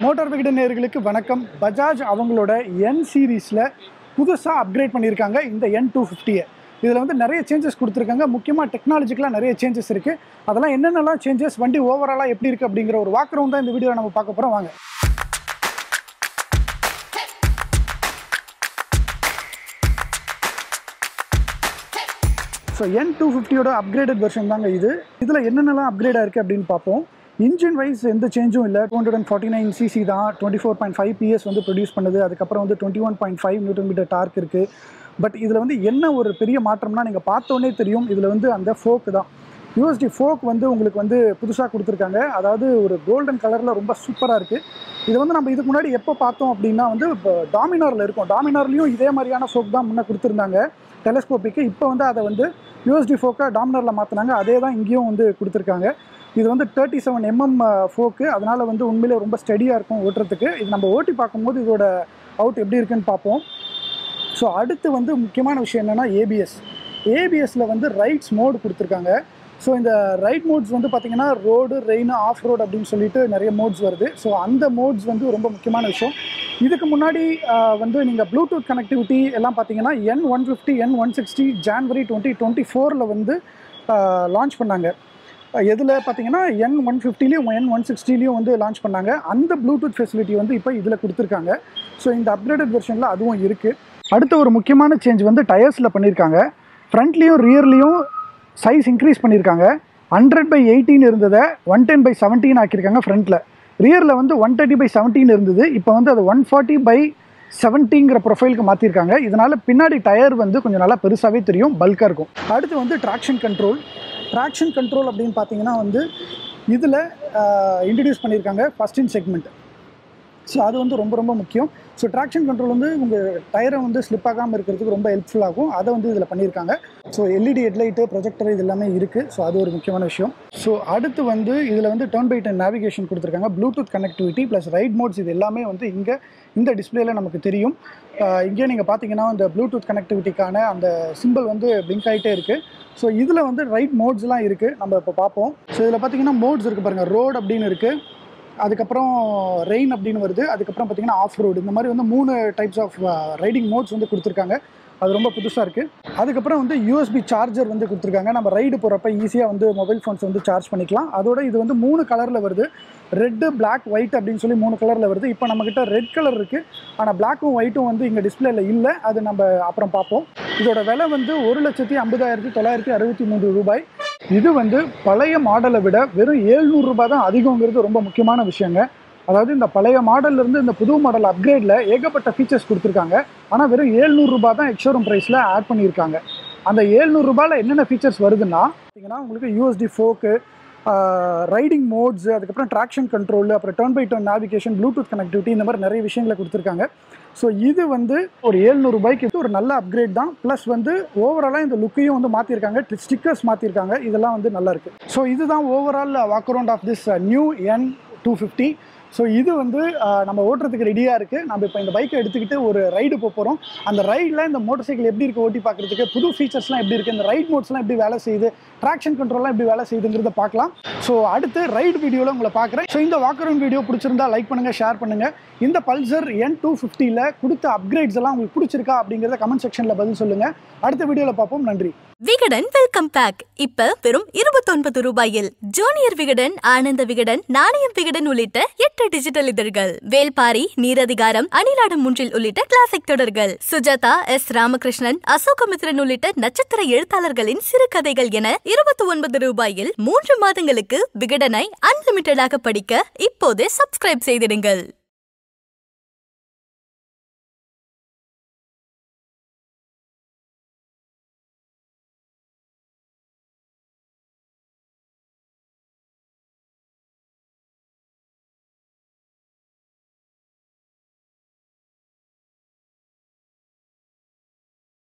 Motor Vikatan நேயர்களுக்கு வணக்கம். பஜாஜ் அவங்களோட N சீரீஸில் புதுசாக அப்கிரேட் பண்ணியிருக்காங்க இந்த N250. இதில் வந்து நிறைய சேஞ்சஸ் கொடுத்துருக்காங்க. முக்கியமாக டெக்னாலஜிக்கெலாம் நிறைய சேஞ்சஸ் இருக்குது. அதெல்லாம் என்னென்னலாம் சேஞ்சஸ், வண்டி ஓவராலாக எப்படி இருக்குது அப்படிங்கிற ஒரு வாக் ரவுண்ட் தான் இந்த வீடியோவில் நம்ம பார்க்க போகிறோம். வாங்க. ஸோ N250யோட அப்கிரேடட் வெர்ஷன் தாங்க இது. இதில் என்னென்னலாம் அப்கிரேட் ஆயிருக்கு அப்படின்னு பார்ப்போம். இன்ஜின் வைஸ் எந்த சேஞ்சும் இல்லை. 249cc தான். 24.5 PS வந்து ப்ரொடியூஸ் பண்ணுது. அதுக்கப்புறம் வந்து 21.5 Nm டார்க் இருக்குது. பட் இதில் வந்து என்ன ஒரு பெரிய மாற்றம்னா, நீங்கள் பார்த்தோன்னே தெரியும், இதில் வந்து அந்த ஃபோக்கு தான். USD ஃபோக் வந்து உங்களுக்கு வந்து புதுசாக கொடுத்துருக்காங்க. அதாவது ஒரு கோல்டன் கலரில் ரொம்ப சூப்பராக இருக்குது. இது வந்து நம்ம இதுக்கு முன்னாடி எப்போ பார்த்தோம் அப்படின்னா வந்து இப்போ டாமினாரில் இருக்கும். டாமினார்லேயும் இதே மாதிரியான ஃபோக் தான் முன்னே கொடுத்துருந்தாங்க டெலஸ்கோப்பிக்கு. இப்போ வந்து அதை வந்து USD ஃபோக்கை டாமினாரில் மாற்றினாங்க. அதே தான் இங்கேயும் வந்து கொடுத்துருக்காங்க. இது வந்து 37 mm ஃபோக்கு. அதனால் வந்து உண்மையிலே ரொம்ப ஸ்டடியாக இருக்கும் ஓட்டுறதுக்கு. இது நம்ம ஓட்டி பார்க்கும்போது இதோட அவுட் எப்படி இருக்குன்னு பார்ப்போம். ஸோ அடுத்து வந்து முக்கியமான விஷயம் என்னென்னா ஏபிஎஸ்சில் வந்து ரைட்ஸ் மோடு கொடுத்துருக்காங்க. ஸோ இந்த ரைட் மோட்ஸ் வந்து பார்த்திங்கன்னா ரோடு, ரெயின், ஆஃப் ரோடு அப்படின்னு சொல்லிட்டு நிறைய மோட்ஸ் வருது. ஸோ அந்த மோட்ஸ் வந்து ரொம்ப முக்கியமான விஷயம். இதுக்கு முன்னாடி வந்து நீங்கள் ப்ளூடூத் கனெக்டிவிட்டி எல்லாம் பார்த்தீங்கன்னா N150, N160 ஜான்வரி 2024 வந்து லான்ச் பண்ணாங்க. எதில் பார்த்தீங்கன்னா N150லையும் N160லையும் வந்து லான்ச் பண்ணாங்க. அந்த ப்ளூடூத் ஃபெசிலிட்டி வந்து இப்போ இதில் கொடுத்துருக்காங்க. ஸோ இந்த அப்கிரேடட் வெர்ஷனில் அதுவும் இருக்குது. அடுத்த ஒரு முக்கியமான சேஞ்ச் வந்து டயர்ஸில் பண்ணியிருக்காங்க. ஃப்ரண்ட்லேயும் ரியர்லேயும் சைஸ் இன்க்ரீஸ் பண்ணியிருக்காங்க. 100/18 இருந்ததை 110/17 ஆக்கியிருக்காங்க ஃப்ரண்ட்டில். ரியரில் வந்து 130/17 இருந்தது. இப்போ வந்து அது 140/70ங்கிற ப்ரொஃபைலுக்கு மாற்றிருக்காங்க. இதனால் பின்னாடி டயர் வந்து கொஞ்சம் நல்லா பெருசாகவே தெரியும், பல்காக இருக்கும். அடுத்து வந்து ட்ராக்ஷன் கண்ட்ரோல் அப்படின்னு பார்த்தீங்கன்னா வந்து இதில் இன்ட்ரடியூஸ் பண்ணியிருக்காங்க ஃபஸ்ட் இன் செக்மெண்ட். ஸோ அது வந்து ரொம்ப ரொம்ப முக்கியம். ஸோ ட்ராக்ஷன் கண்ட்ரோல் வந்து உங்கள் டயரை வந்து ஸ்லிப் ஆகாமல் இருக்கிறதுக்கு ரொம்ப ஹெல்ப்ஃபுல்லாகும். அதை வந்து இதில் பண்ணியிருக்காங்க. ஸோ LED ஹெட்லைட்டு, ப்ரொஜெக்டர் இது எல்லாமே இருக்குது. ஸோ அது ஒரு முக்கியமான விஷயம். ஸோ அடுத்து வந்து இதில் வந்து டர்ன் பை டர்ன் நேவிகேஷன் கொடுத்துருக்காங்க. Bluetooth connectivity plus right modes இது எல்லாமே வந்து இங்கே இந்த டிஸ்பிளேயில் நமக்கு தெரியும். இங்கே நீங்கள் பார்த்தீங்கன்னா இந்த ப்ளூடூத் கனெக்டிவிட்டிக்கான அந்த சிம்பிள் வந்து பிளிங்க் ஆகிட்டே இருக்குது. ஸோ இதில் வந்து ரைட் மோட்ஸ்லாம் இருக்குது, நம்ம இப்போ பார்ப்போம். ஸோ இதில் பார்த்தீங்கன்னா மோட்ஸ் இருக்குது பாருங்கள். ரோடு அப்படின்னு இருக்குது, அதுக்கப்புறம் ரெயின் அப்படின்னு வருது, அதுக்கப்புறம் பார்த்திங்கன்னா ஆஃப் ரோடு. இந்த மாதிரி வந்து 3 டைப்ஸ் ஆஃப் ரைடிங் மோட்ஸ் வந்து கொடுத்துருக்காங்க. அது ரொம்ப புதுசாக இருக்குது. அதுக்கப்புறம் வந்து USB சார்ஜர் வந்து கொடுத்துருக்காங்க. நம்ம ரைடு போகிறப்ப ஈஸியாக வந்து மொபைல் ஃபோன்ஸ் வந்து சார்ஜ் பண்ணிக்கலாம். அதோட இது வந்து 3 கலரில் வருது. ரெட்டு, பிளாக், ஒயிட் அப்படின்னு சொல்லி 3 கலரில் வருது. இப்போ நம்மக்கிட்ட ரெட் கலர் இருக்குது, ஆனால் பிளாக்கும் ஒயிட்டும் வந்து இங்கே டிஸ்பிளேயில் இல்லை. அது நம்ம அப்புறம் பார்ப்போம். இதோட விலை வந்து 1,50,963 ரூபாய். இது வந்து பழைய மாடலை விட வெறும் 700 ரூபாய் தான் அதிகங்கிறது ரொம்ப முக்கியமான விஷயங்க. அதாவது இந்த பழைய மாடல்லேருந்து இந்த புது மாடல் அப்கிரேடில் ஏகப்பட்ட ஃபீச்சர்ஸ் கொடுத்துருக்காங்க. ஆனால் வெறும் 700 ரூபாய் தான் எக்ஸ்ஷோரூம் ப்ரைஸில் ஆட் பண்ணியிருக்காங்க. அந்த 700 ரூபாயில் என்னென்ன ஃபீச்சர்ஸ் வருதுன்னா பார்த்தீங்கன்னா உங்களுக்கு USD ஃபோக்கு, ரைடிங் மோட்ஸு, அதுக்கப்புறம் ட்ராக்ஷன் கண்ட்ரோல், அப்புறம் turn by turn navigation, Bluetooth connectivity, இந்த மாதிரி நிறைய விஷயங்களை கொடுத்துருக்காங்க. ஸோ இது வந்து ஒரு 700 ரூபாய்க்கு ஒரு நல்ல அப்கிரேட் தான். ப்ளஸ் வந்து ஓவராலாக இந்த லுக்கையும் வந்து மாற்றிருக்காங்க, ஸ்டிக்கர்ஸ் மாற்றிருக்காங்க. இதெல்லாம் வந்து நல்லா இருக்குது. ஸோ இதுதான் overall walk around of this new N250. So இது வந்து நம்ம ஓட்டுறதுக்கு ரெடியாக இருக்குது. நம்ம இப்போ இந்த பைக்கை எடுத்துக்கிட்டு ஒரு ரைடு போகிறோம். அந்த ரைடில் இந்த மோட்டர் சைக்கிள் எப்படி இருக்குது ஓட்டி பார்க்குறதுக்கு, புது ஃபீச்சர்ஸ்லாம் எப்படி இருக்குது, இந்த ரைட் மோட்ஸ்லாம் எப்படி வேலை செய்யுது, ட்ராக்ஷன் கண்ட்ரோல்லாம் எப்படி வேலை செய்யுதுங்கிறத பார்க்கலாம். ஸோ அடுத்து ரைடு வீடியோவில் உங்களை பார்க்குறேன். ஸோ இந்த வாக் அரவுண்ட் வீடியோ பிடிச்சிருந்தா லைக் பண்ணுங்கள், ஷேர் பண்ணுங்கள். இந்த பல்சர் N250ல் கொடுத்த அப்கிரேட்ஸ் எல்லாம் உங்களுக்கு பிடிச்சிருக்கா அப்படிங்கிறத கமெண்ட் செக்ஷனில் பதில் சொல்லுங்கள். அடுத்த வீடியோவில் பார்ப்போம். நன்றி. விகடன் வெல்கம் பேக் இப்ப வெறும் 29 ரூபாயில் ஜூனியர் விகடன், ஆனந்த விகடன், நாணயம் விகடன் உள்ளிட்ட 8 டிஜிட்டல் இதழ்கள், வேல்பாரி, நீரதிகாரம், அணிலாடம் மூன்றில் உள்ளிட்ட கிளாசிக் தொடர்கள், சுஜாதா, S. ராமகிருஷ்ணன், அசோகமித்ரன் உள்ளிட்ட நட்சத்திர எழுத்தாளர்களின் சிறுகதைகள் என 29 ரூபாயில் 3 மாதங்களுக்கு விகடனை அன்லிமிட்டடாக படிக்க இப்போதே சப்ஸ்கிரைப் செய்திடுங்கள்.